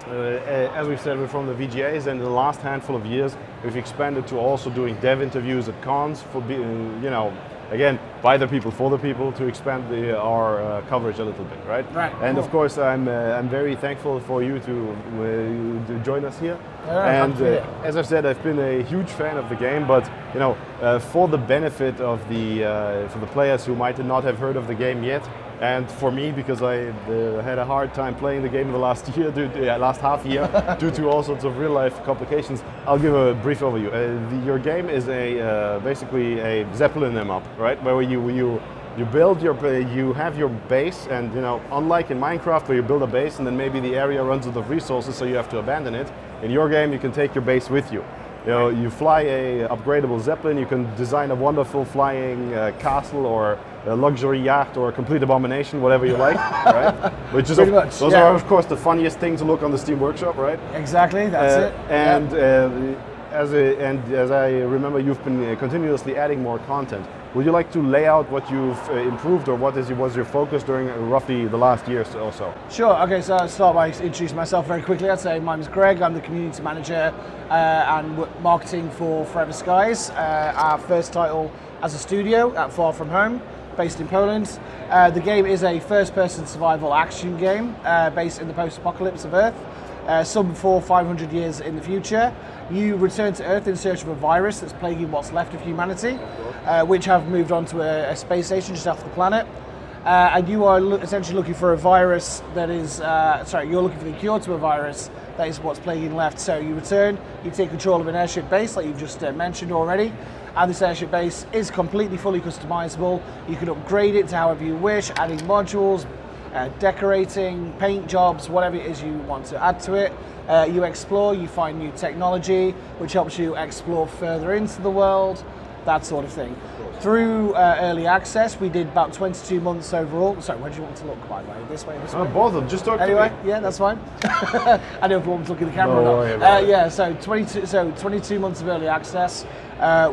as we said, we're from the VGAs, and in the last handful of years, we've expanded to also doing dev interviews at cons for, again, by the people, for the people, to expand our coverage a little bit, right? Right. And cool. of course, I'm very thankful for you to join us here. Yeah, and as I said, I've been a huge fan of the game, but for the benefit of for the players who might not have heard of the game yet, and for me, because I had a hard time playing the game the last year, last half year, due to all sorts of real-life complications, I'll give a brief overview. Your game is basically a Zeppelin em-up, right? Where you build you have your base, and unlike in Minecraft where you build a base and then maybe the area runs out of resources, so you have to abandon it. In your game, you can take your base with you. You fly a upgradable Zeppelin, you can design a wonderful flying castle or a luxury yacht or a complete abomination, whatever you like, right? Which is those are of course the funniest thing to look on the Steam Workshop, right? Exactly, that's it. And as I remember, you've been continuously adding more content. Would you like to lay out what you've improved, or what was your focus during roughly the last year or so? Sure, okay, so I'll start by introducing myself very quickly. I'd say my name is Greg, I'm the community manager and marketing for Forever Skies, our first title as a studio at Far From Home, based in Poland. The game is a first-person survival action game based in the post-apocalypse of Earth. Some 400-500 years in the future. You return to Earth in search of a virus that's plaguing what's left of humanity, which have moved on to a space station just off the planet. And you are essentially looking for a virus that is, you're looking for the cure to a virus that is what's plaguing left. So you return, you take control of an airship base, like you've just mentioned already. And this airship base is completely fully customizable. You can upgrade it to however you wish, adding modules, decorating, paint jobs, whatever it is you want to add to it. You explore, you find new technology, which helps you explore further into the world, that sort of thing. Through early access, we did about 22 months overall. Sorry, where do you want to look, by the way? This way, this way? Both of them, just talk anyway, to me. Yeah, that's fine. I don't know if you want to look at the camera or not. Yeah, so 22 months of early access.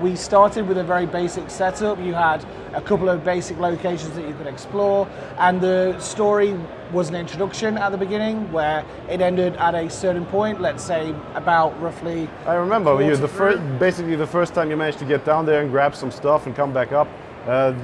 We started with a very basic setup. You had a couple of basic locations that you could explore, and the story was an introduction at the beginning where it ended at a certain point, let's say about roughly... I remember basically the first time you managed to get down there and grab some stuff and come back up.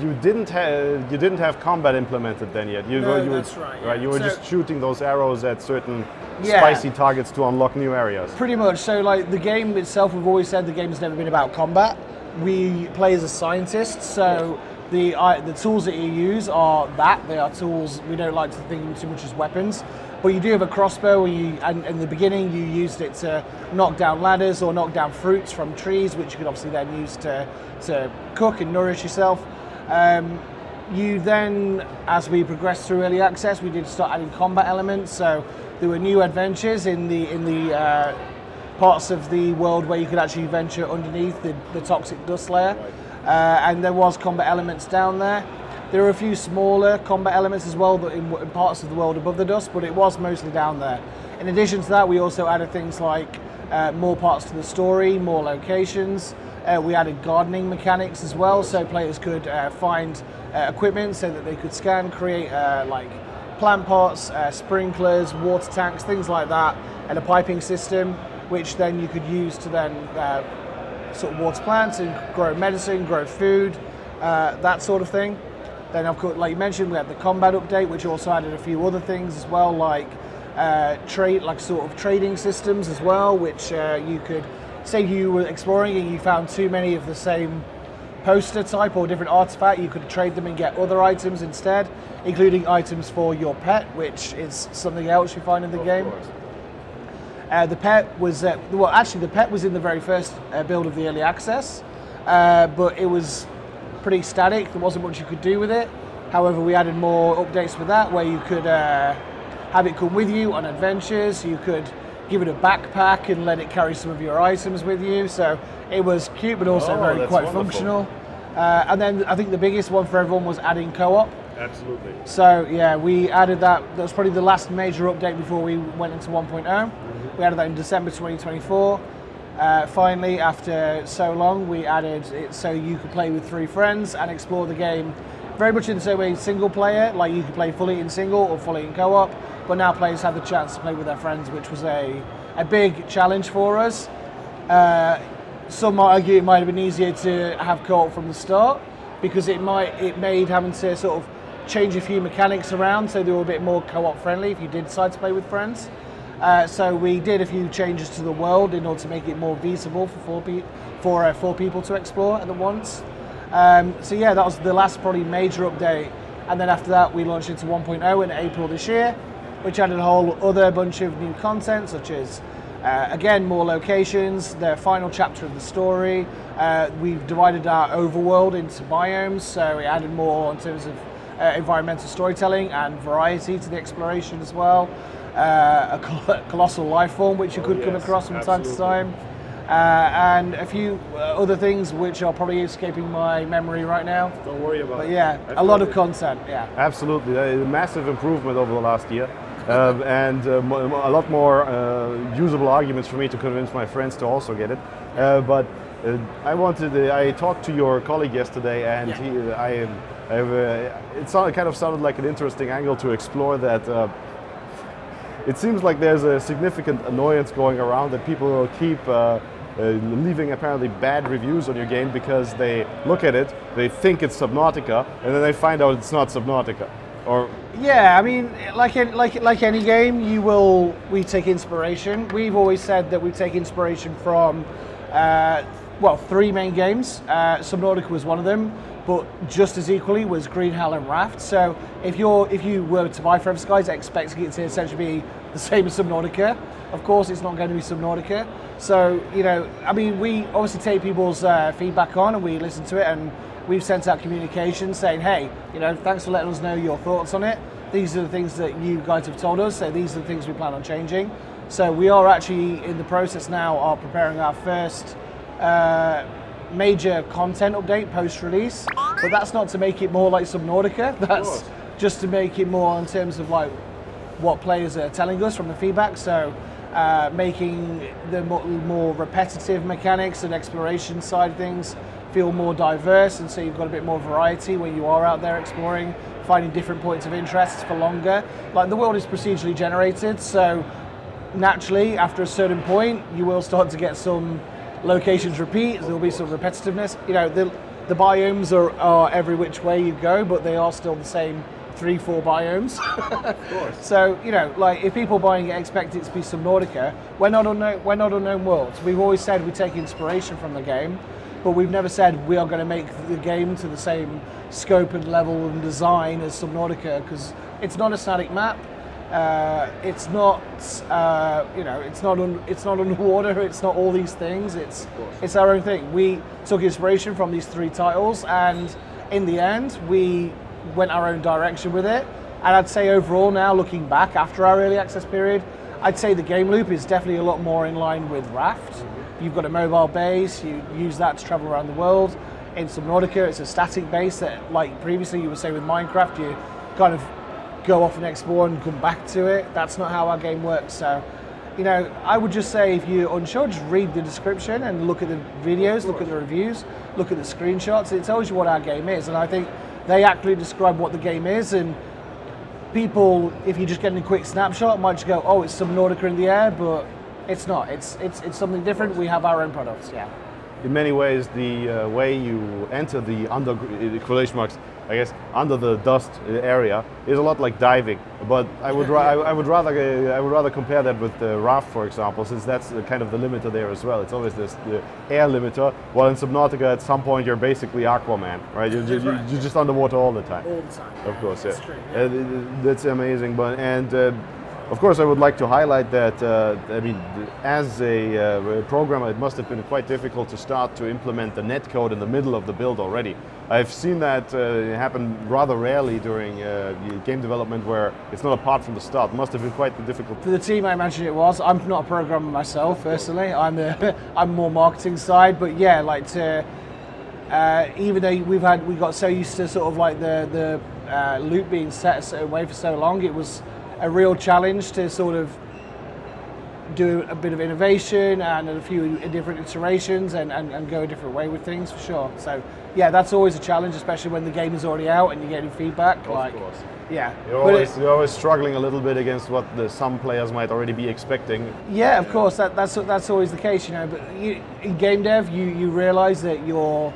You didn't have combat implemented then yet. That's right. Yeah. Right, you were just shooting those arrows at certain spicy targets to unlock new areas. Pretty much. So, like the game itself, we've always said the game has never been about combat. We play as a scientist, so the tools that you use are they are tools. We don't like to think of too much as weapons. But you do have a crossbow, and in the beginning you used it to knock down ladders or knock down fruits from trees, which you could obviously then use to cook and nourish yourself. You then, as we progressed through early access, we did start adding combat elements. So there were new adventures in the parts of the world where you could actually venture underneath the toxic dust layer, and there was combat elements down there. There are a few smaller combat elements as well in parts of the world above the dust, but it was mostly down there. In addition to that, we also added things like more parts to the story, more locations. We added gardening mechanics as well, so players could find equipment so that they could scan, create like plant pots, sprinklers, water tanks, things like that, and a piping system, which then you could use to then sort of water plants and grow medicine, grow food, that sort of thing. Then, of course, like you mentioned, we had the combat update, which also added a few other things as well, like sort of trading systems as well, which you could say you were exploring and you found too many of the same poster type or different artifact, you could trade them and get other items instead, including items for your pet, which is something else you find in the game. The pet was the pet was in the very first build of the early access, but it was pretty static. There wasn't much you could do with it. However, we added more updates with that, where you could have it come with you on adventures. You could give it a backpack and let it carry some of your items with you. So it was cute, but also quite functional. And then I think the biggest one for everyone was adding co-op. Absolutely. So yeah, we added that. That was probably the last major update before we went into 1.0. We added that in December 2024. Finally, after so long, we added it so you could play with 3 friends and explore the game very much in the same way single player, like you could play fully in single or fully in co-op, but now players have the chance to play with their friends, which was a big challenge for us. Some might argue it might have been easier to have co-op from the start, because it made having to sort of change a few mechanics around so they were a bit more co-op friendly if you did decide to play with friends. So we did a few changes to the world in order to make it more feasible for four people to explore at once. So yeah, that was the last probably major update, and then after that we launched into 1.0 in April this year, which added a whole other bunch of new content, such as again, more locations, the final chapter of the story. We've divided our overworld into biomes, so it added more in terms of environmental storytelling and variety to the exploration as well. A colossal life form which you could come across from time to time. And a few other things which are probably escaping my memory right now. Don't worry about it. But yeah, a lot of content, yeah. Absolutely, a massive improvement over the last year. And a lot more usable arguments for me to convince my friends to also get it. But I talked to your colleague yesterday, and it kind of sounded like an interesting angle to explore that. It seems like there's a significant annoyance going around that people will keep leaving apparently bad reviews on your game because they look at it, they think it's Subnautica, and then they find out it's not Subnautica. Or yeah, I mean, like any game, we take inspiration. We've always said that we take inspiration from three main games. Subnautica was one of them, but just as equally was Green Hell and Raft. So if you were to buy Forever Skies expecting it to essentially be the same as Subnautica, of course it's not going to be Subnautica. So I mean, we obviously take people's feedback on and we listen to it, and we've sent out communication saying, hey, thanks for letting us know your thoughts on it. These are the things that you guys have told us, so these are the things we plan on changing. So we are actually in the process now of preparing our first major content update post-release, but that's not to make it more like Subnautica, that's just to make it more in terms of like what players are telling us from the feedback. So making the more repetitive mechanics and exploration side of things feel more diverse, and so you've got a bit more variety when you are out there exploring, finding different points of interest for longer. Like, the world is procedurally generated, so naturally after a certain point you will start to get some locations repeat, there will be some repetitiveness. The biomes are every which way you go, but they are still the same 3-4 biomes. Of course. So like, if people buying it expect it to be Subnautica, we're not unknown worlds. We've always said we take inspiration from the game, but we've never said we are going to make the game to the same scope and level and design as Subnautica, because it's not a static map. It's not, it's not underwater. It's not all these things. It's our own thing. We took inspiration from these 3 titles, and in the end, we went our own direction with it. And I'd say overall, now looking back after our early access period, I'd say the game loop is definitely a lot more in line with Raft. You've got a mobile base, you use that to travel around the world. In Subnautica, it's a static base that, like previously you were saying with Minecraft, you kind of go off and explore and come back to it. That's not how our game works. So, I would just say, if you're unsure, just read the description and look at the videos, look at the reviews, look at the screenshots. It tells you what our game is, and I think they accurately describe what the game is. And people, if you just get a quick snapshot, might just go, oh, it's Subnautica in the air, but it's not. It's something different. We have our own products, yeah. In many ways, the way you enter the quotation marks, I guess, under the dust area is a lot like diving. But I would rather compare that with the Raft, for example, since that's kind of the limiter there as well. It's always the air limiter. While in Subnautica, at some point, you're basically Aquaman, right? You're just underwater all the time. All the time. Of course, yeah. That's true, yeah. That's amazing. Of course, I would like to highlight that, as a programmer, it must have been quite difficult to start to implement the netcode in the middle of the build already. I've seen that happen rather rarely during game development, where it's not a part from the start. It must have been quite difficult. For the team, I imagine it was. I'm not a programmer myself, personally. I'm more marketing side, but yeah, like even though we got so used to sort of like the loop being set a certain way for so long, it was a real challenge to sort of do a bit of innovation and a few different iterations and go a different way with things for sure. So yeah, that's always a challenge, especially when the game is already out and you're getting feedback. Of course. Yeah. You're always struggling a little bit against what some players might already be expecting. Yeah, of course. That's always the case, you know. But in game dev, you realise that you're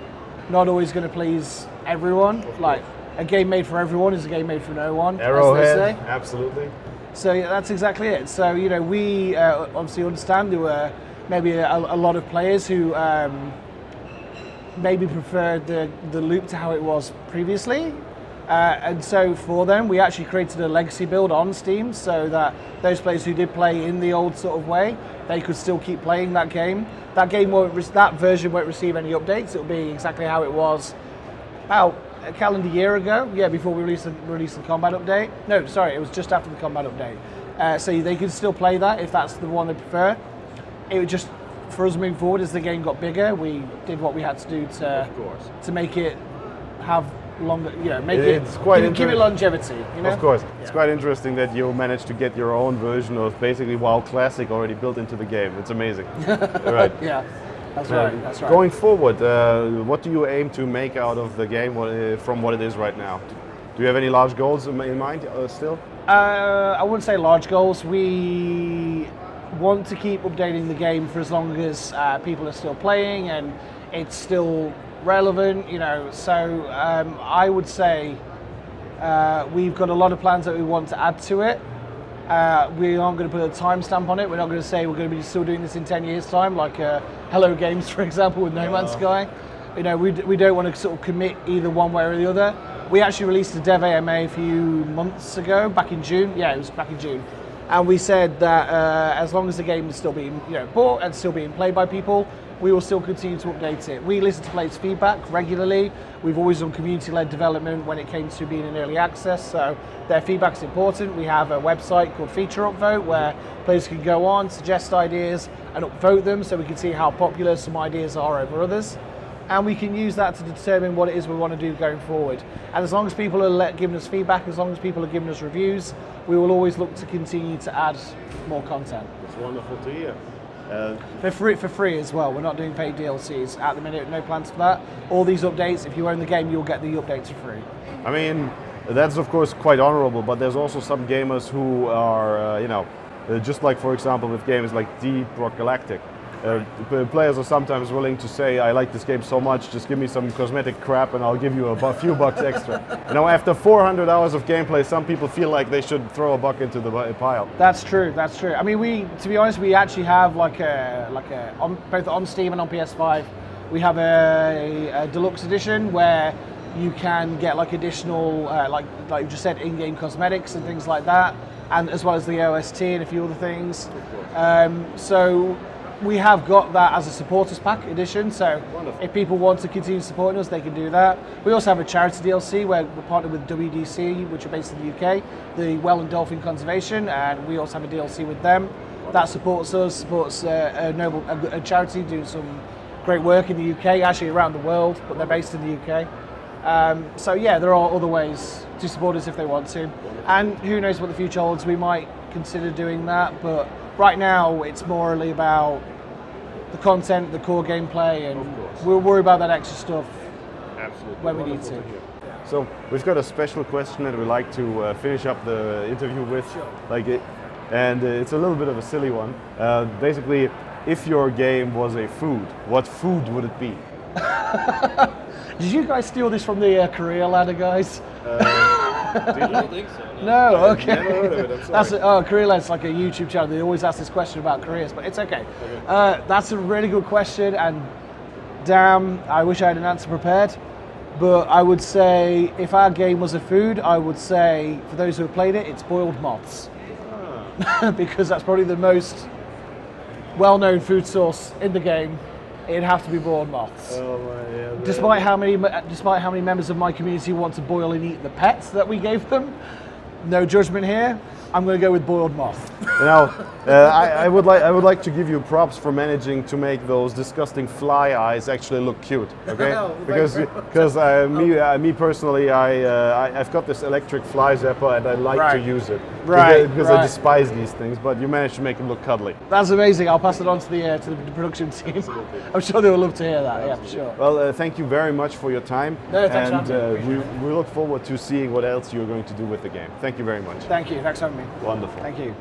not always going to please everyone. Like a game made for everyone is a game made for no one. Arrowhead, as they say. absolutely. So yeah, that's exactly it. So you know, we obviously understand there were maybe a lot of players who maybe preferred the loop to how it was previously. And so for them, we actually created a legacy build on Steam so that those players who did play in the old sort of way, they could still keep playing that game. That version won't receive any updates. It'll be exactly how it was about a calendar year ago. Yeah, before we released the combat update. No, sorry, it was just after the combat update. So they can still play that if that's the one they prefer. It would just, for us moving forward, as the game got bigger, we did what we had to do to make it have longer, you know, give it longevity, you know? Of course. Yeah. It's quite interesting that you managed to get your own version of basically WoW Classic already built into the game. It's amazing. Right. Yeah, that's right. That's right. Going forward, what do you aim to make out of the game from what it is right now? Do you have any large goals in mind still? I wouldn't say large goals. We want to keep updating the game for as long as people are still playing and it's still relevant, you know. So I would say we've got a lot of plans that we want to add to it. We aren't going to put a timestamp on it. We're not going to say we're going to be still doing this in 10 years' time, like Hello Games, for example, with No Man's Sky. You know, we don't want to sort of commit either one way or the other. We actually released a Dev AMA a few months ago, back in June. Yeah, it was back in June. And we said that as long as the game is still being bought and still being played by people, we will still continue to update it. We listen to players' feedback regularly. We've always done community-led development when it came to being in early access, so their feedback is important. We have a website called Feature Upvote where players can go on, suggest ideas, and upvote them so we can see how popular some ideas are over others. And we can use that to determine what it is we want to do going forward. And as long as people are giving us feedback, as long as people are giving us reviews, we will always look to continue to add more content. It's wonderful to hear. For free as well. We're not doing paid DLCs at the minute. No plans for that. All these updates, if you own the game, you'll get the updates for free. I mean, that's of course quite honorable, but there's also some gamers who are, just like for example with games like Deep Rock Galactic. Players are sometimes willing to say, I like this game so much, just give me some cosmetic crap and I'll give you a few bucks extra. You know, after 400 hours of gameplay, some people feel like they should throw a buck into the pile. That's true, that's true. I mean, to be honest, we actually have both on Steam and on PS5, we have a deluxe edition where you can get like additional, like you just said, in-game cosmetics and things like that, and as well as the OST and a few other things. So we have got that as a supporters pack edition, so wonderful. If people want to continue supporting us, they can do that. We also have a charity DLC where we're partnered with WDC, which are based in the UK, the Well and Dolphin Conservation, and we also have a DLC with them. That supports us, supports a charity doing some great work in the UK, actually around the world, but they're based in the UK. So yeah, there are other ways to support us if they want to. And who knows what the future holds, we might consider doing that, but right now, it's morally about the content, the core gameplay, and we'll worry about that extra stuff when we need to. So we've got a special question that we like to finish up the interview with, and it's a little bit of a silly one. Basically, if your game was a food, what food would it be? Did you guys steal this from the Career Ladder guys? I don't think so. No, okay. Never heard of it, I'm sorry. Career Ladder's like a YouTube channel. They always ask this question about careers, but it's okay. That's a really good question, and damn, I wish I had an answer prepared. But I would say, if our game was a food, I would say, for those who have played it, it's boiled moths. Because that's probably the most well-known food source in the game. It'd have to be boiled moths. Oh my, yeah, despite how many members of my community want to boil and eat the pets that we gave them, no judgment here. I'm going to go with boiled moth. You know, I would like to give you props for managing to make those disgusting fly eyes actually look cute. Okay, Oh, because me personally, I've got this electric fly zapper and I like to Right. use it. Right, Because I right. despise these things, but you managed to make them look cuddly. That's amazing. I'll pass it on to the production team. I'm sure they will love to hear that. Yeah, for sure. Well, thank you very much for your time. No, thanks for and having me. we look forward to seeing what else you're going to do with the game. Thank you very much. Thank you. Thanks for having me. Wonderful. Thank you.